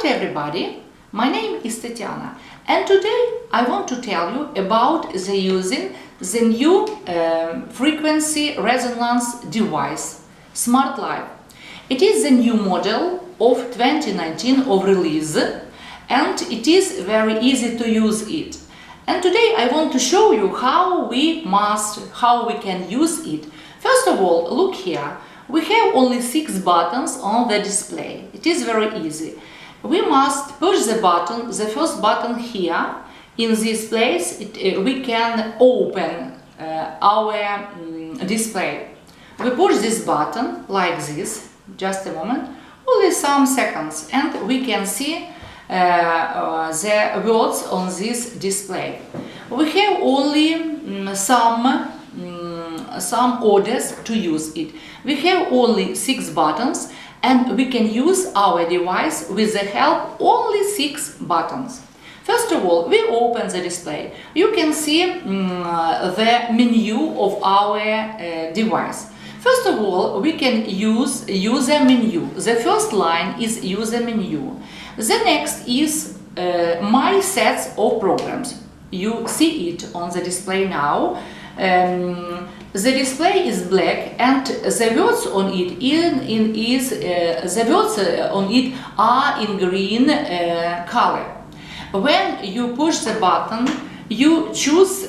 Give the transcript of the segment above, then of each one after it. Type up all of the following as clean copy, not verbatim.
to everybody, my name is Tatiana, and today I want to tell you about using the new frequency resonance device, Smart Life. It is the new model of 2019 of release, and it is very easy to use it. And today I want to show you how we can use it. First of all, look here. We have only 6 buttons on the display. It is very easy. We must push the button, the first button here. In this place, we can open our display. We push this button like this, just a moment, only some seconds, and we can see the words on this display. We have only some orders to use it. We have only 6 buttons, and we can use our device with the help only 6 buttons. First of all, we open the display. You can see the menu of our device. First of all, we can use user menu. The first line is user menu. The next is my sets of programs. You see it on the display now. The display is black, and the words on it are in green color. When you push the button, you choose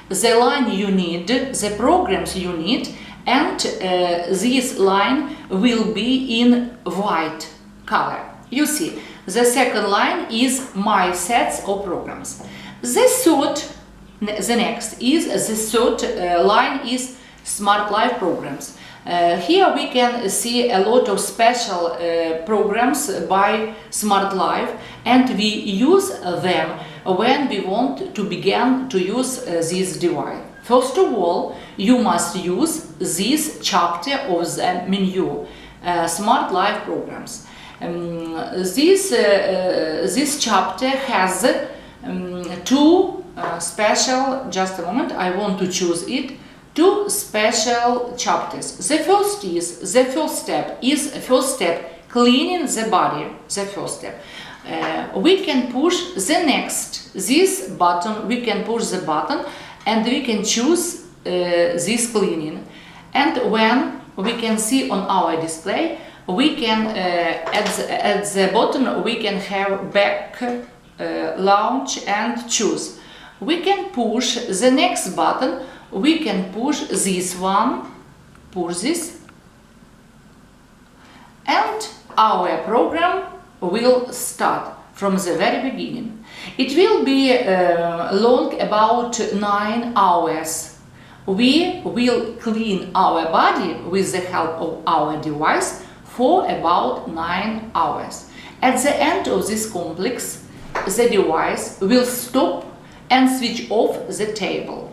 the line you need, the programs you need, and this line will be in white color. You see, the second line is my sets of programs. The third line is Smart Life programs. Here we can see a lot of special programs by Smart Life, and we use them when we want to begin to use this device. First of all, you must use this chapter of the menu, Smart Life programs. This chapter has 2 special, just a moment, I want to choose it, 2 special chapters. The first step cleaning the body, the first step. We can push this button, we can push the button, and we can choose this cleaning. And when we can see on our display, we can at the bottom we can have back, launch, and choose. We can push the next button, we can push this one, push this, and our program will start from the very beginning. It will be long, about 9 hours. We will clean our body with the help of our device for about 9 hours. At the end of this complex, the device will stop and switch off the table.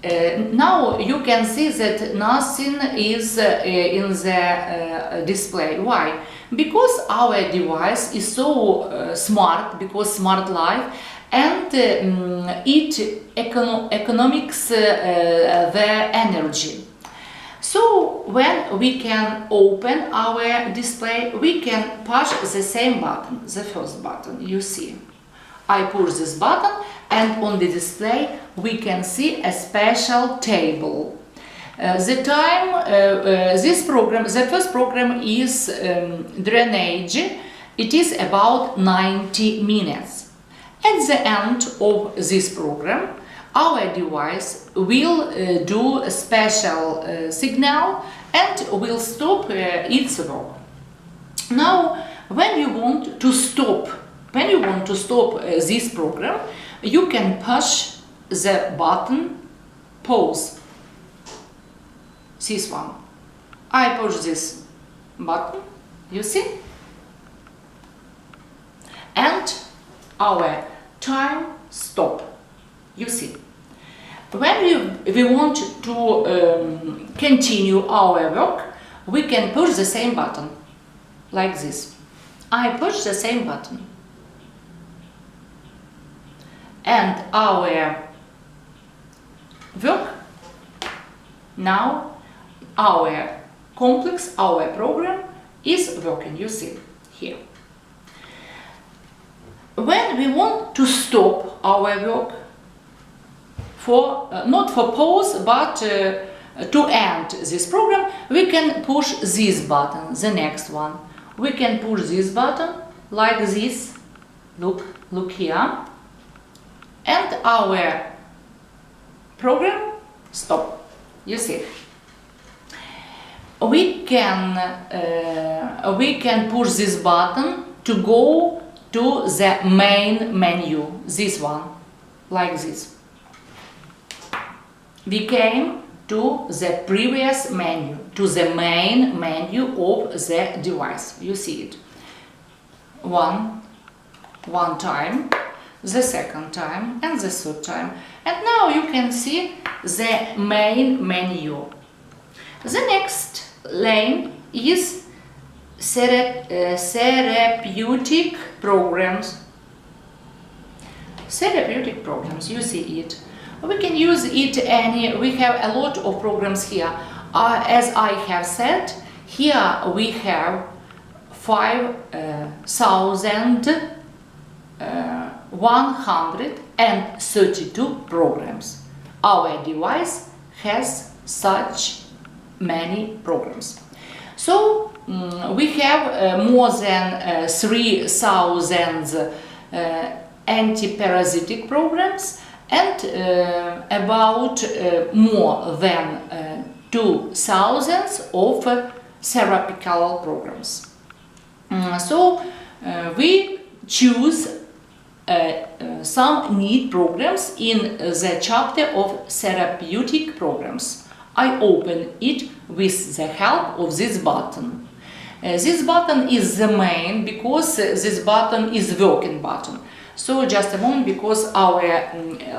Now you can see that nothing is in the display. Why? Because our device is so smart, because Smart Life, and it economics the energy. So when we can open our display, we can push the same button, the first button, you see. I push this button, and on the display we can see a special table. The first program is drainage. It is about 90 minutes. At the end of this program, our device will do a special signal and will stop its work. Now, when you want to stop this program, you can push the button pause. This one. I push this button, you see? And our time stop, you see. When we want to continue our work, we can push the same button, like this. I push the same button. And our work now, our complex, our program is working, you see here. When we want to stop our work, not for pause, but to end this program, we can push this button, the next one. We can push this button like this. Look here. And our program stop. You see. We can push this button to go to the main menu. This one, like this. We came to the previous menu, to the main menu of the device. You see it. One time, the second time, and the third time. And now you can see the main menu. The next lane is therapeutic programs. Therapeutic programs, you see it. We can use it we have a lot of programs here. As I have said, here we have 5,132 programs. Our device has such many programs. So we have more than 3,000 anti-parasitic programs and about more than 2,000 of therapeutical programs. So we choose some neat programs in the chapter of therapeutic programs. I open it with the help of this button. This button is the main because this button is working button. So just a moment, because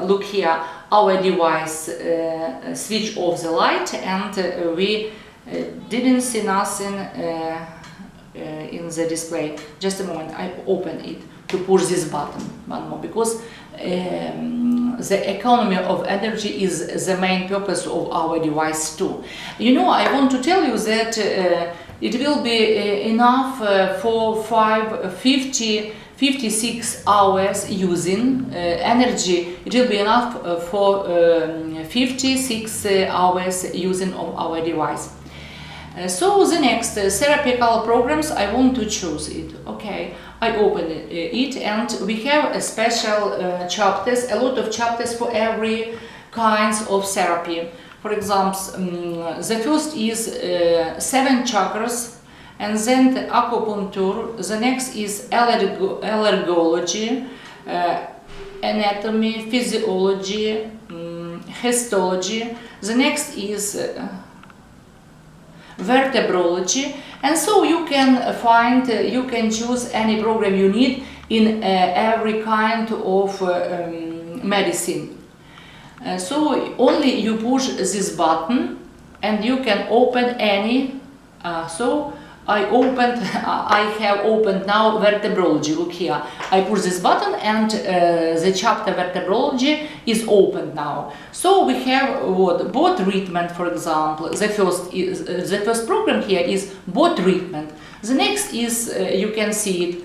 look here, our device switch off the light and we didn't see nothing in the display. Just a moment, I open it to push this button one more, because the economy of energy is the main purpose of our device too. You know, I want to tell you that it will be enough for 56 hours using energy. It will be enough for 56 hours using of our device. So the next therapeutical programs, I want to choose it. Okay, I open it and we have a special chapters, a lot of chapters for every kinds of therapy. For example, the first is 7 chakras, and then the acupuncture. The next is allergology, anatomy, physiology, histology. The next is vertebrology, and so you can you can choose any program you need in every kind of medicine. So only you push this button and you can open any. So I have opened now vertebrology. Look here, I push this button and the chapter vertebrology is opened now. So we have what bone treatment, for example. The first program here is bone treatment. The next is you can see it,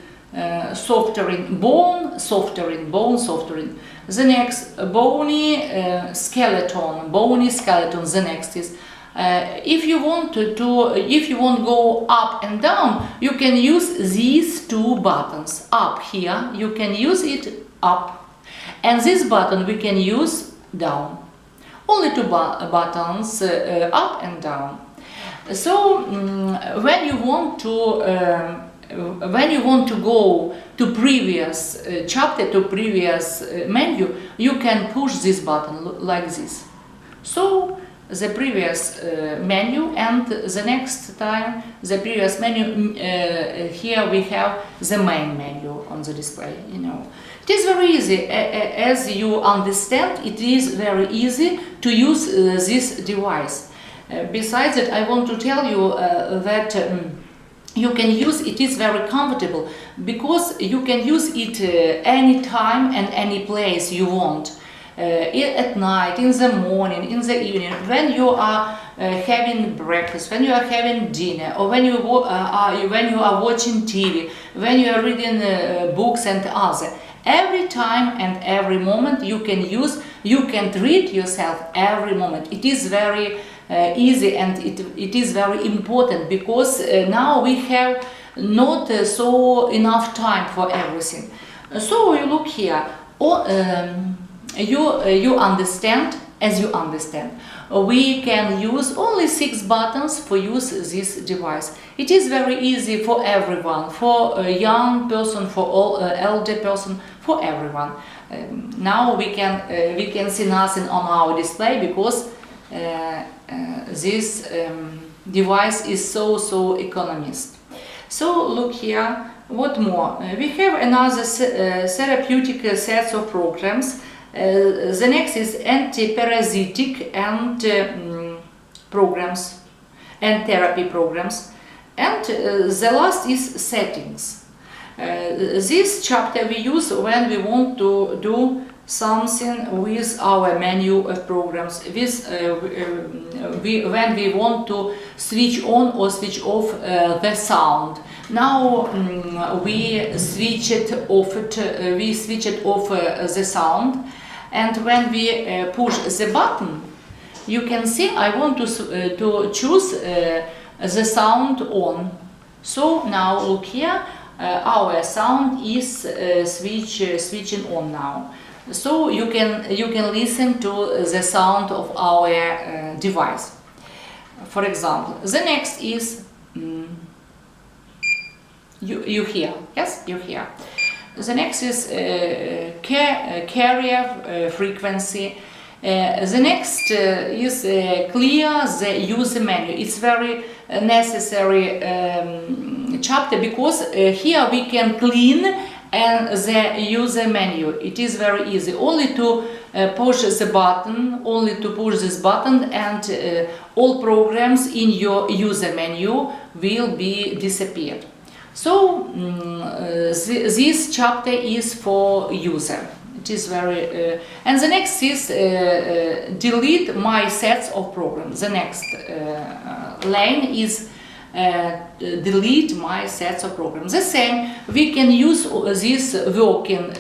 softening bone, softening bone, softening. The next bony skeleton, bony skeleton. The next is if you want to go up and down, you can use these 2 buttons. Up here, you can use it up, and this button we can use down. Only 2 buttons, up and down. So when you want to go to previous chapter, to previous menu, you can push this button like this. So the previous menu, and the next time the previous menu, here we have the main menu on the display. You know, it is very easy. As you understand, it is very easy to use this device. Besides that, I want to tell you that you can use it. Is very comfortable because you can use it any time and any place you want. At night, in the morning, in the evening, when you are having breakfast, when you are having dinner, or when you are watching TV, when you are reading books and other. Every time and every moment you can treat yourself every moment. It is very easy, and it is very important, because now we have not so enough time for everything. So you look here, you understand. As you understand, we can use only 6 buttons for use this device. It is very easy for everyone, for a young person, for all elder person, for everyone. Now we can see nothing on our display, because this device is so economist. So look here. What more? We have another therapeutic sets of programs. The next is anti-parasitic and programs and therapy programs, and the last is settings. This chapter we use when we want to do something with our menu of programs, when we want to switch on or switch off the sound. Now we switch it off the sound, and when we push the button, you can see I want to choose the sound on. So now look here, our sound is switching on now. So you can listen to the sound of our device. For example, the next is you hear, yes, you hear. The next is carrier frequency. The next is clear the user menu. It's very necessary chapter, because here we can clean the user menu. It is very easy. Only to push the button, only to push this button, and all programs in your user menu will be disappeared. So this chapter is for user. It is very and the next is delete my sets of programs. The next lane is delete my sets of programs. The same, we can use this working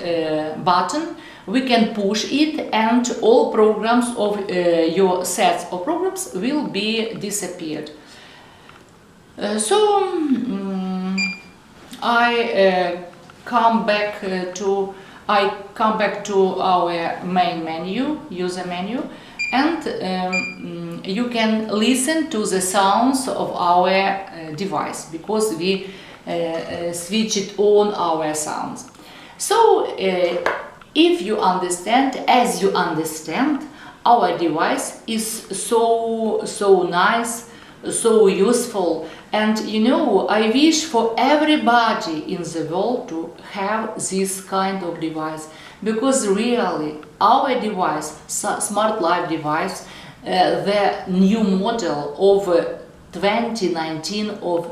button. We can push it, and all programs of your sets of programs will be disappeared. I come back to our main menu, user menu, and you can listen to the sounds of our device, because we switch it on our sounds. So if you understand, as you understand, our device is so nice, so useful, and you know, I wish for everybody in the world to have this kind of device, because really our device, Smart Life device, the new model of 2019 of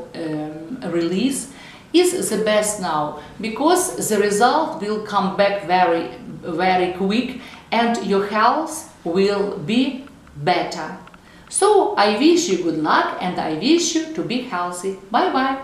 release, is the best now, because the result will come back very quick, and your health will be better. So I wish you good luck, and I wish you to be healthy. Bye bye.